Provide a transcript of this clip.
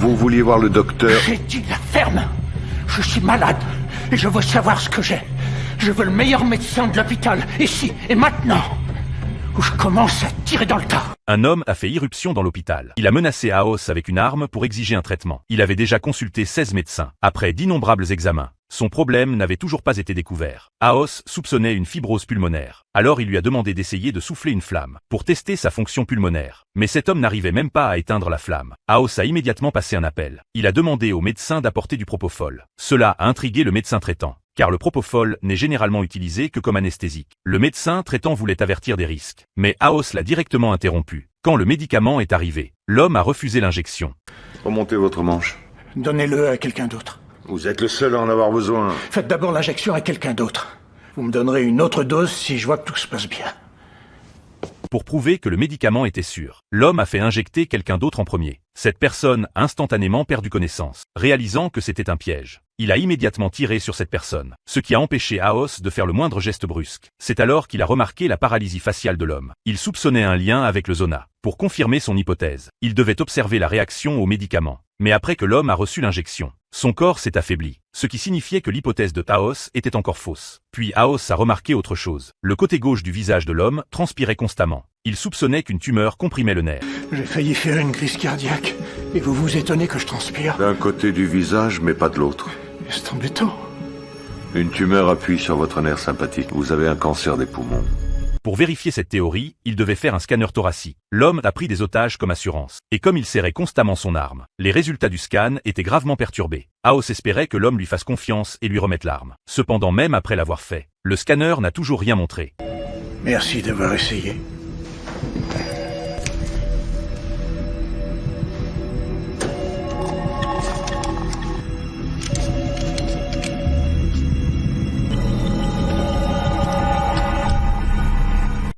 Vous vouliez voir le docteur? J'ai dit la ferme. Je suis malade et je veux savoir ce que j'ai. Je veux le meilleur médecin de l'hôpital, ici et maintenant. Ou je commence à tirer dans le tas. Un homme a fait irruption dans l'hôpital. Il a menacé Aos avec une arme pour exiger un traitement. Il avait déjà consulté 16 médecins. Après d'innombrables examens, son problème n'avait toujours pas été découvert. Aos soupçonnait une fibrose pulmonaire. Alors il lui a demandé d'essayer de souffler une flamme pour tester sa fonction pulmonaire. Mais cet homme n'arrivait même pas à éteindre la flamme. Aos a immédiatement passé un appel. Il a demandé au médecin d'apporter du propofol. Cela a intrigué le médecin traitant, car le propofol n'est généralement utilisé que comme anesthésique. Le médecin traitant voulait avertir des risques, mais Aos l'a directement interrompu. Quand le médicament est arrivé, l'homme a refusé l'injection. Remontez votre manche. Donnez-le à quelqu'un d'autre. Vous êtes le seul à en avoir besoin. Faites d'abord l'injection à quelqu'un d'autre. Vous me donnerez une autre dose si je vois que tout se passe bien. Pour prouver que le médicament était sûr, l'homme a fait injecter quelqu'un d'autre en premier. Cette personne a instantanément perdu connaissance, réalisant que c'était un piège. Il a immédiatement tiré sur cette personne, ce qui a empêché Aos de faire le moindre geste brusque. C'est alors qu'il a remarqué la paralysie faciale de l'homme. Il soupçonnait un lien avec le Zona. Pour confirmer son hypothèse, il devait observer la réaction au médicament. Mais après que l'homme a reçu l'injection, son corps s'est affaibli, ce qui signifiait que l'hypothèse de Aos était encore fausse. Puis Aos a remarqué autre chose. Le côté gauche du visage de l'homme transpirait constamment. Il soupçonnait qu'une tumeur comprimait le nerf. J'ai failli faire une crise cardiaque. Et vous vous étonnez que je transpire? D'un côté du visage, mais pas de l'autre. C'est embêtant. Une tumeur appuie sur votre nerf sympathique. Vous avez un cancer des poumons. Pour vérifier cette théorie, il devait faire un scanner thoracique. L'homme a pris des otages comme assurance. Et comme il serrait constamment son arme, les résultats du scan étaient gravement perturbés. Aos espérait que l'homme lui fasse confiance et lui remette l'arme. Cependant, même après l'avoir fait, le scanner n'a toujours rien montré. Merci d'avoir essayé.